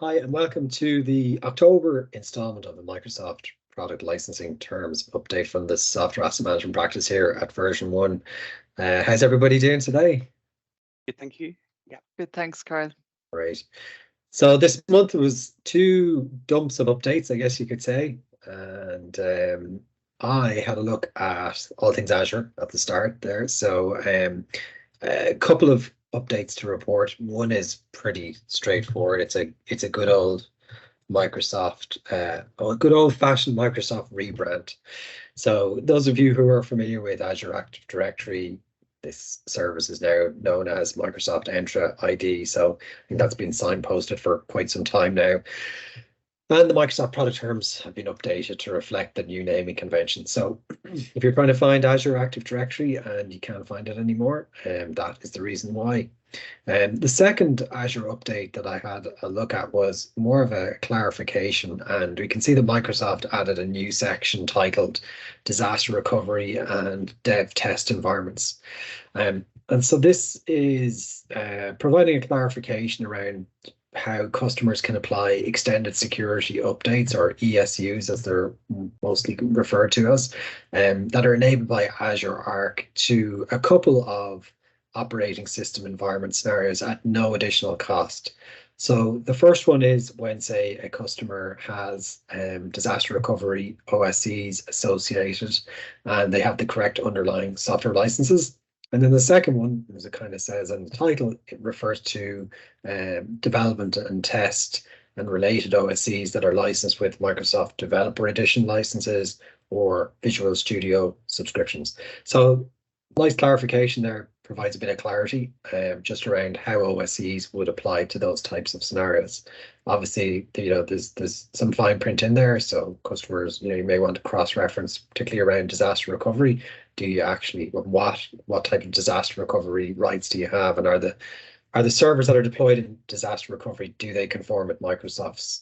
Hi, and welcome to the October installment of the Microsoft Product Licensing Terms update from the Software Asset Management practice here at version 1. How's everybody doing today? Good, thank you. Yeah. Good, thanks, Carl. Great. So this month was two dumps of updates, I guess you could say. And I had a look at all things Azure at the start there. So a couple of updates to report. One is pretty straightforward. It's a good old Microsoft, a good old-fashioned Microsoft rebrand. So those of you who are familiar with Azure Active Directory, this service is now known as Microsoft Entra ID. So I think that's been signposted for quite some time now. And the Microsoft product terms have been updated to reflect the new naming convention. So if you're trying to find Azure Active Directory and you can't find it anymore, that is the reason why. The second Azure update that I had a look at was more of a clarification, and we can see that Microsoft added a new section titled Disaster Recovery and Dev Test Environments. And so this is providing a clarification around how customers can apply extended security updates, or ESUs as they're mostly referred to as, that are enabled by Azure Arc to a couple of operating system environment scenarios at no additional cost. So the first one is when, say, a customer has disaster recovery OSCs associated and they have the correct underlying software licenses. And then the second one, as it kind of says in the title, it refers to development and test and related OSCs that are licensed with Microsoft Developer Edition licenses or Visual Studio subscriptions. So nice clarification there, provides a bit of clarity just around how OSCs would apply to those types of scenarios. Obviously, there's some fine print in there, so customers, you may want to cross-reference, particularly around disaster recovery. Do you actually, what type of disaster recovery rights do you have, and are the servers that are deployed in disaster recovery, do they conform with Microsoft's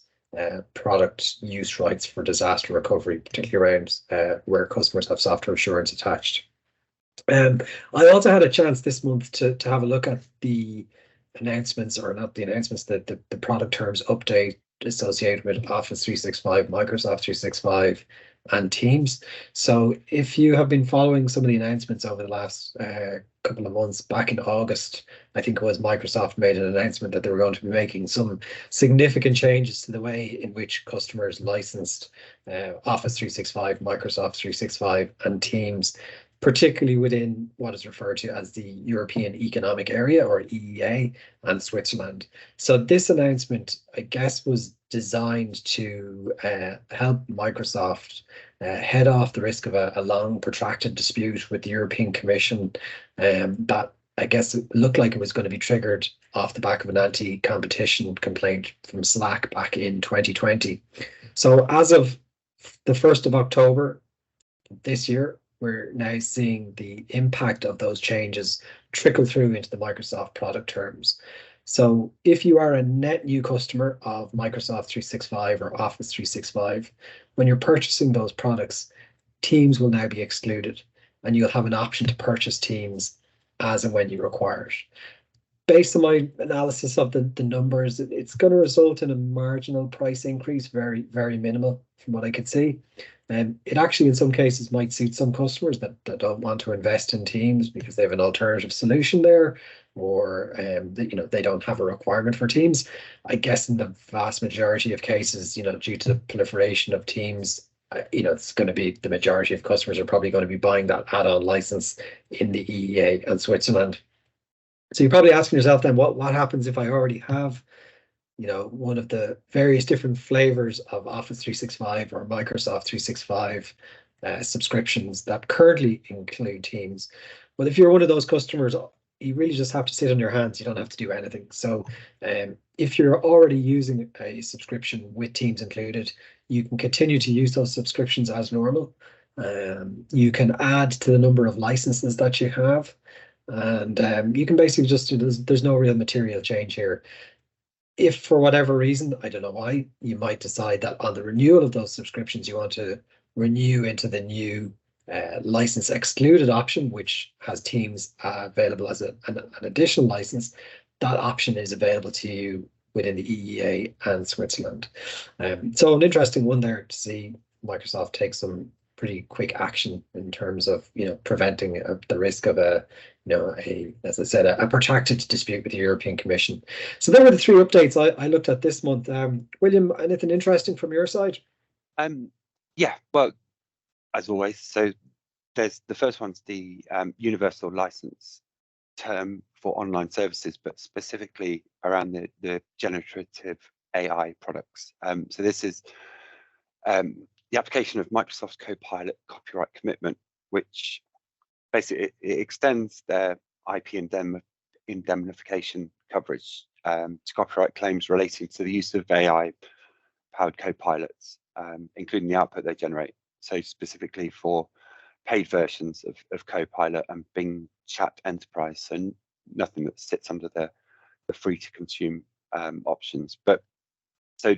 product use rights for disaster recovery, particularly around where customers have software assurance attached? I also had a chance this month to have a look at the announcements, or not the announcements, the product terms update associated with Office 365, Microsoft 365, and Teams. So if you have been following some of the announcements over the last couple of months, back in August, I think it was, Microsoft made an announcement that they were going to be making some significant changes to the way in which customers licensed Office 365, Microsoft 365, and Teams, particularly within what is referred to as the European Economic Area, or EEA, and Switzerland. So this announcement, I guess, was designed to help Microsoft head off the risk of a long, protracted dispute with the European Commission that, I guess, it looked like it was going to be triggered off the back of an anti-competition complaint from Slack back in 2020. So as of the 1st of October this year, we're now seeing the impact of those changes trickle through into the Microsoft product terms. So if you are a net new customer of Microsoft 365 or Office 365, when you're purchasing those products, Teams will now be excluded, and you'll have an option to purchase Teams as and when you require it. Based on my analysis of the numbers, it's going to result in a marginal price increase, very, very minimal from what I could see. It actually, in some cases, might suit some customers that don't want to invest in Teams because they have an alternative solution there, or they don't have a requirement for Teams. I guess in the vast majority of cases, due to the proliferation of Teams, it's going to be, the majority of customers are probably going to be buying that add-on license in the EEA and Switzerland. So you're probably asking yourself then, what happens if I already have one of the various different flavors of Office 365 or Microsoft 365 subscriptions that currently include Teams? Well, if you're one of those customers, you really just have to sit on your hands. You don't have to do anything. So if you're already using a subscription with Teams included, you can continue to use those subscriptions as normal. You can add to the number of licenses that you have, and you can basically just do, there's no real material change here. If for whatever reason, I don't know why, you might decide that on the renewal of those subscriptions, you want to renew into the new license excluded option, which has Teams available as an additional license, that option is available to you within the EEA and Switzerland. So an interesting one there to see Microsoft take some pretty quick action in terms of preventing the risk of as I said, a protracted dispute with the European Commission. So there were the three updates I looked at this month. William, anything interesting from your side? Yeah, well, as always, so there's the first one's the universal license term for online services, but specifically around the generative AI products. So this is the application of Microsoft's Copilot copyright commitment, which basically it extends their IP indemnification coverage to copyright claims relating to the use of AI-powered copilots, including the output they generate. So specifically for paid versions of Copilot and Bing Chat Enterprise, so nothing that sits under the free to consume options. But so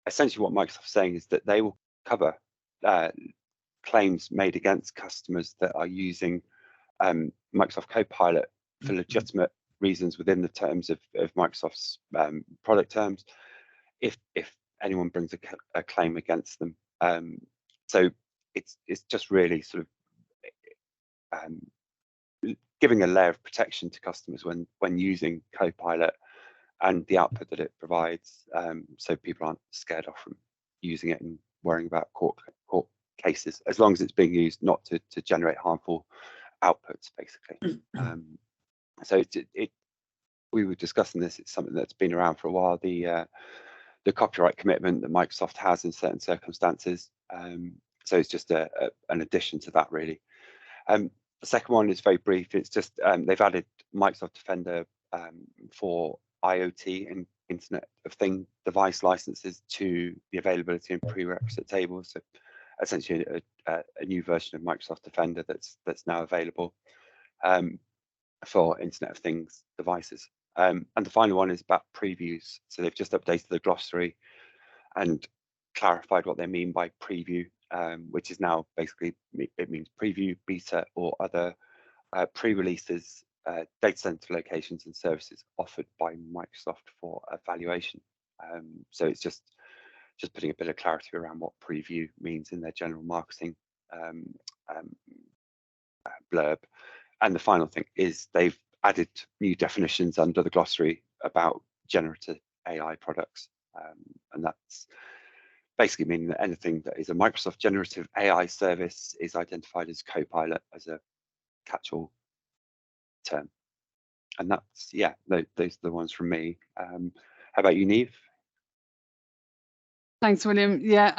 essentially what Microsoft's saying is that they will cover claims made against customers that are using Microsoft Copilot for legitimate reasons within the terms of Microsoft's product terms, if anyone brings a claim against them. So it's just really sort of giving a layer of protection to customers when using Copilot and the output that it provides, so people aren't scared off from using it and worrying about court cases, as long as it's being used not to generate harmful outputs, basically. So we were discussing this. It's something that's been around for a while. The copyright commitment that Microsoft has in certain circumstances. So it's just an addition to that, really. The second one is very brief. It's just they've added Microsoft Defender for IoT and Internet of Things device licenses to the availability and prerequisite tables. So essentially a new version of Microsoft Defender that's now available for Internet of Things devices. And the final one is about previews. So they've just updated the glossary and clarified what they mean by preview, which is now basically, it means preview, beta, or other pre-releases, data center locations and services offered by Microsoft for evaluation. So it's just putting a bit of clarity around what preview means in their general marketing blurb. And the final thing is they've added new definitions under the glossary about generative AI products. And that's basically meaning that anything that is a Microsoft generative AI service is identified as Copilot as a catch-all term. And that's, yeah, those are the ones from me. How about you, Niamh? Thanks, William. Yeah,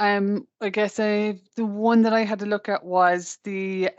I guess the one that I had to look at was the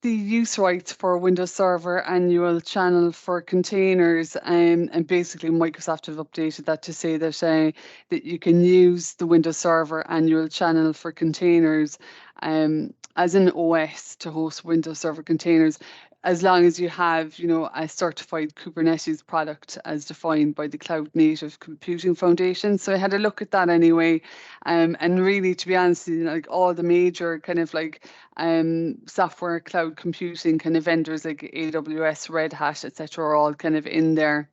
use rights for Windows Server annual channel for containers, and basically Microsoft have updated that to say that you can use the Windows Server annual channel for containers as an OS to host Windows Server containers, as long as you have, a certified Kubernetes product as defined by the Cloud Native Computing Foundation. So I had a look at that anyway, and really, to be honest, like all the major kind of like software cloud computing kind of vendors like AWS, Red Hat, etc., are all kind of in there.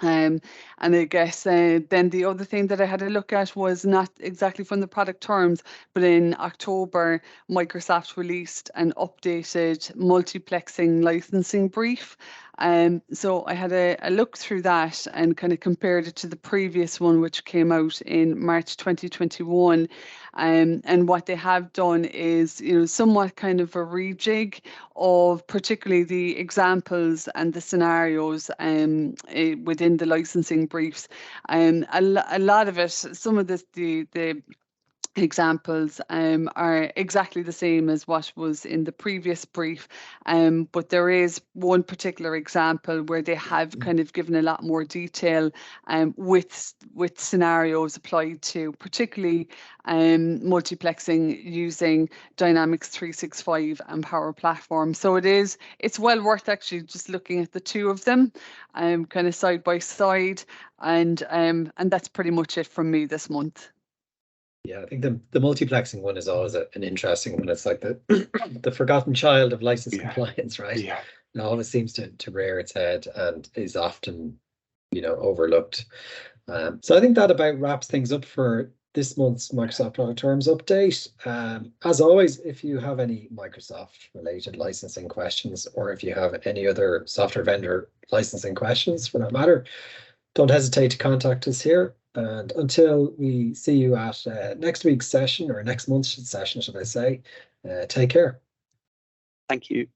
And I guess then the other thing that I had a look at was not exactly from the product terms, but in October, Microsoft released an updated multiplexing licensing brief. So I had a look through that and kind of compared it to the previous one, which came out in March 2021. And what they have done is, somewhat kind of a rejig of particularly the examples and the scenarios within the licensing briefs. A lot of it, some of the examples are exactly the same as what was in the previous brief, but there is one particular example where they have kind of given a lot more detail with scenarios applied to particularly multiplexing using Dynamics 365 and Power Platform. So it's well worth actually just looking at the two of them kind of side by side, and that's pretty much it from me this month. Yeah, I think the multiplexing one is always an interesting one. It's like the forgotten child of license compliance, right? Yeah. It always seems to rear its head and is often overlooked. So I think that about wraps things up for this month's Microsoft Product Terms update. As always, if you have any Microsoft related licensing questions, or if you have any other software vendor licensing questions for that matter, don't hesitate to contact us here. And until we see you at next week's session, or next month's session, should I say, take care. Thank you.